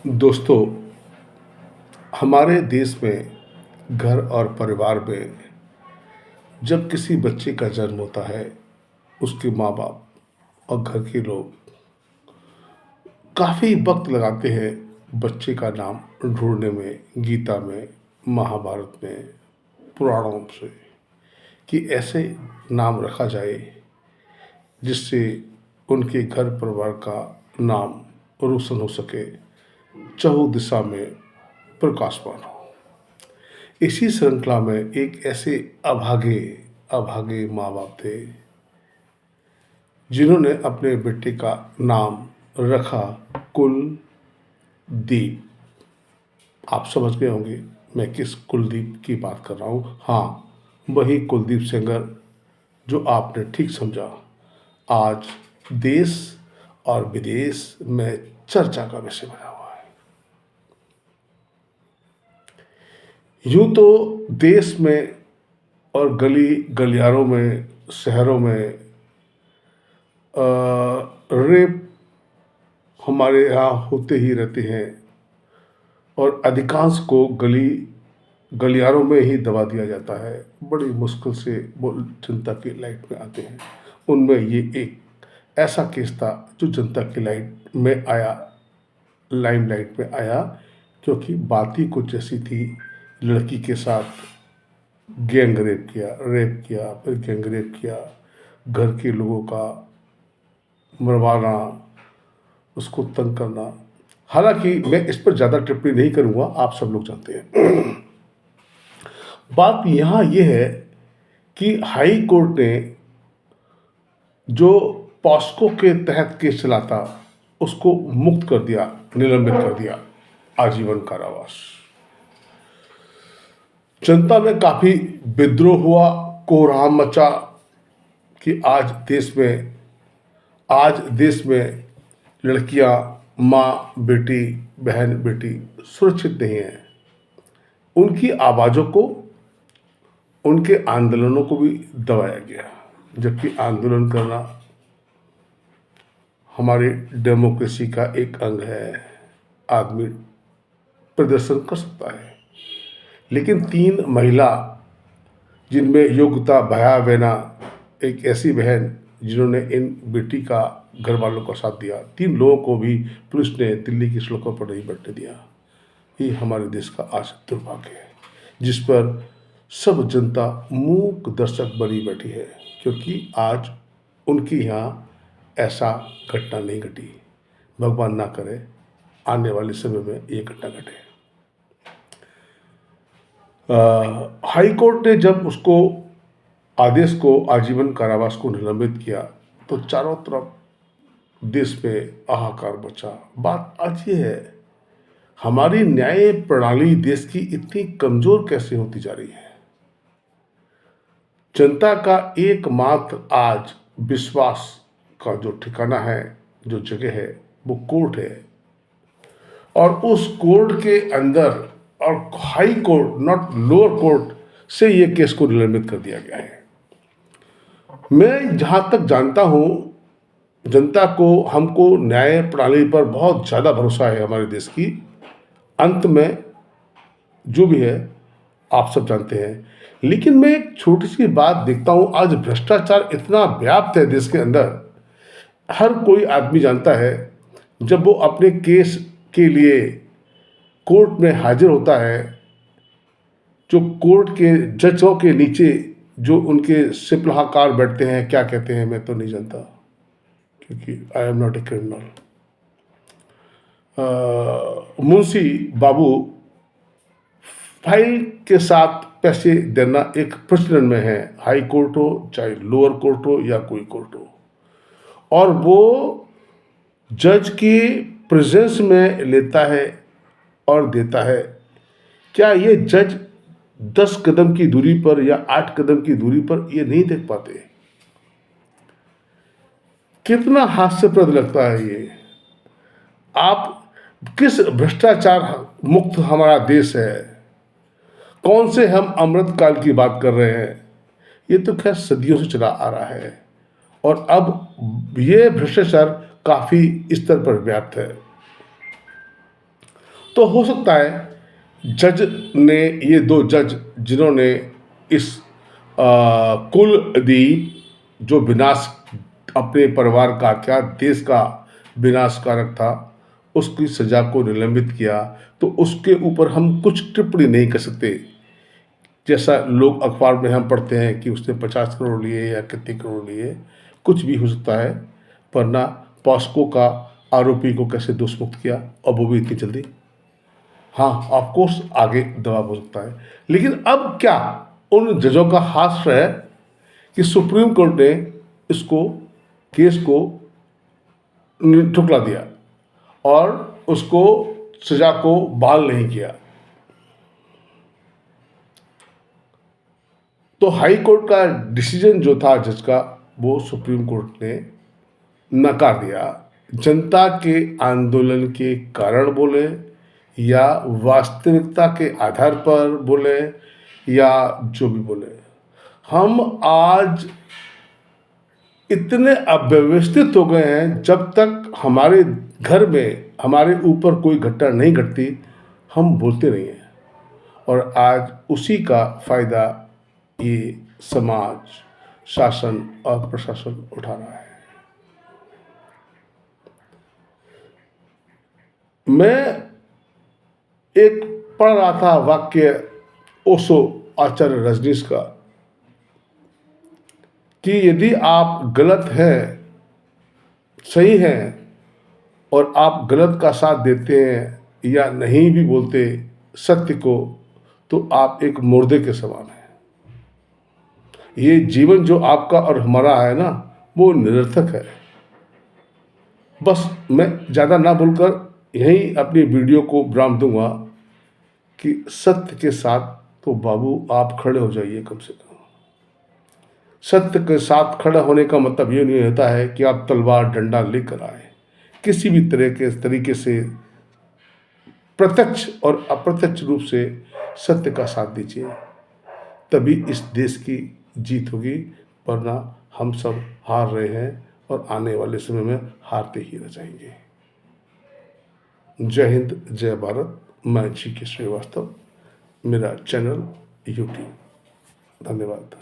दोस्तों, हमारे देश में घर और परिवार में जब किसी बच्चे का जन्म होता है, उसके माँ-बाप और घर के लोग काफ़ी वक़्त लगाते हैं बच्चे का नाम ढूँढने में, गीता में, महाभारत में, पुराणों से कि ऐसे नाम रखा जाए जिससे उनके घर परिवार का नाम रोशन हो सके, चहुँ दिशा में प्रकाशमान हो। इसी श्रृंखला में एक ऐसे अभागे अभागे माँ बाप थे जिन्होंने अपने बेटे का नाम रखा कुलदीप। आप समझ गए होंगे मैं किस कुलदीप की बात कर रहा हूँ। हाँ, वही कुलदीप सेंगर जो आपने ठीक समझा, आज देश और विदेश में चर्चा का विषय बना हुआ है। यूं तो देश में और गली गलियारों में, शहरों में रेप हमारे यहाँ होते ही रहते हैं और अधिकांश को गलियारों में ही दबा दिया जाता है। बड़ी मुश्किल से वो जनता की लाइट में आते हैं। उनमें ये एक ऐसा केस था जो जनता की लाइमलाइट में आया, क्योंकि बात ही कुछ ऐसी थी। लड़की के साथ रेप किया, फिर गैंग रेप किया, घर के लोगों का मरवाना, उसको तंग करना। हालांकि मैं इस पर ज़्यादा टिप्पणी नहीं करूँगा, आप सब लोग जानते हैं। बात यहाँ ये है कि हाई कोर्ट ने जो पॉस्को के तहत केस चला था उसको मुक्त कर दिया, निलंबित कर दिया, आजीवन कारावास। जनता में काफ़ी विद्रोह हुआ, कोहराम मचा कि आज देश में लड़कियां, माँ बेटी, बहन बेटी सुरक्षित नहीं हैं। उनकी आवाज़ों को, उनके आंदोलनों को भी दबाया गया, जबकि आंदोलन करना हमारी डेमोक्रेसी का एक अंग है। आदमी प्रदर्शन कर सकता है, लेकिन 3 महिला, जिनमें योग्यता भया बहना, एक ऐसी बहन जिन्होंने इन बेटी का घर वालों का साथ दिया, 3 लोगों को भी पुलिस ने दिल्ली की सड़कों पर नहीं बैठने दिया। ये हमारे देश का आज दुर्भाग्य है, जिस पर सब जनता मूक दर्शक बनी बैठी है, क्योंकि आज उनके यहाँ ऐसा घटना नहीं घटी। भगवान ना करे आने वाले समय में ये घटना घटे। हाई कोर्ट ने जब उसको आदेश को आजीवन कारावास को निलंबित किया तो चारों तरफ देश में हाहाकार मचा। बात आज ये है, हमारी न्याय प्रणाली देश की इतनी कमजोर कैसे होती जा रही है। जनता का एकमात्र आज विश्वास का जो ठिकाना है, जो जगह है, वो कोर्ट है। और उस कोर्ट के अंदर, और high court, not lower court, से ये केस को निलंबित कर दिया गया है। मैं जहाँ तक जानता हूँ, जनता को, हमको न्याय प्रणाली पर बहुत ज़्यादा भरोसा है हमारे देश की। अंत में जो भी है आप सब जानते हैं, लेकिन मैं एक छोटी सी बात देखता हूँ, आज भ्रष्टाचार इतना व्याप्त है देश के अंदर। हर कोई आदमी जानता है, जब वो अपने केस के लिए कोर्ट में हाजिर होता है, जो कोर्ट के जजों के नीचे जो उनके सिपलाहकार बैठते हैं, क्या कहते हैं मैं तो नहीं जानता, क्योंकि I am not a criminal. Munshi Babu file के साथ पैसे देना एक प्रचलन में है, हाई कोर्ट हो चाहे लोअर कोर्ट हो या कोई कोर्ट हो, और वो जज की प्रेजेंस में लेता है और देता है। क्या ये जज 10 कदम की दूरी पर या 8 कदम की दूरी पर ये नहीं देख पाते? कितना हास्यप्रद लगता है ये। आप किस भ्रष्टाचार मुक्त हमारा देश है, कौन से हम अमृत काल की बात कर रहे हैं? ये तो खैर सदियों से चला आ रहा है, और अब ये भ्रष्टाचार काफ़ी स्तर पर व्याप्त है। तो हो सकता है जज ने, ये दो जज जिन्होंने इस कुलदीप, जो विनाश अपने परिवार का क्या देश का विनाशकारक था, उसकी सजा को निलंबित किया, तो उसके ऊपर हम कुछ टिप्पणी नहीं कर सकते। जैसा लोग अखबार में हम पढ़ते हैं कि उसने 50 करोड़ लिए या कितने करोड़ लिए, कुछ भी हो सकता है, वरना पॉस्को का आरोपी को कैसे दोषमुक्त किया और वो भी इतनी जल्दी। हाँ, ऑफ कोर्स आगे दबाव हो सकता है, लेकिन अब क्या उन जजों का हाथ है कि सुप्रीम कोर्ट ने इसको, केस को ठुकरा दिया और उसको सजा को बहाल नहीं किया। तो हाई कोर्ट का डिसीजन जो था जज का, वो सुप्रीम कोर्ट ने नकार दिया। जनता के आंदोलन के कारण बोले या वास्तविकता के आधार पर बोले या जो भी बोले, हम आज इतने अव्यवस्थित हो गए हैं, जब तक हमारे घर में हमारे ऊपर कोई घटना नहीं घटती हम बोलते नहीं हैं। और आज उसी का फायदा ये समाज, शासन और प्रशासन उठा रहा है। मैं एक पढ़ रहा था वाक्य ओशो, आचार्य रजनीश का, कि यदि आप गलत हैं, सही हैं, और आप गलत का साथ देते हैं या नहीं भी बोलते सत्य को, तो आप एक मुर्दे के समान हैं। ये जीवन जो आपका और हमारा है ना, वो निरर्थक है। बस मैं ज़्यादा ना बोलकर यहीं अपनी वीडियो को विराम दूंगा कि सत्य के साथ तो बाबू आप खड़े हो जाइए कम से कम। सत्य के साथ खड़ा होने का मतलब ये नहीं होता है कि आप तलवार डंडा लेकर आए। किसी भी तरीके से प्रत्यक्ष और अप्रत्यक्ष रूप से सत्य का साथ दीजिए, तभी इस देश की जीत होगी, वरना हम सब हार रहे हैं और आने वाले समय में हारते ही रह जाएंगे। जय हिंद, जय भारत। मैं GK श्रीवास्तव, मेरा चैनल YouTube। धन्यवाद।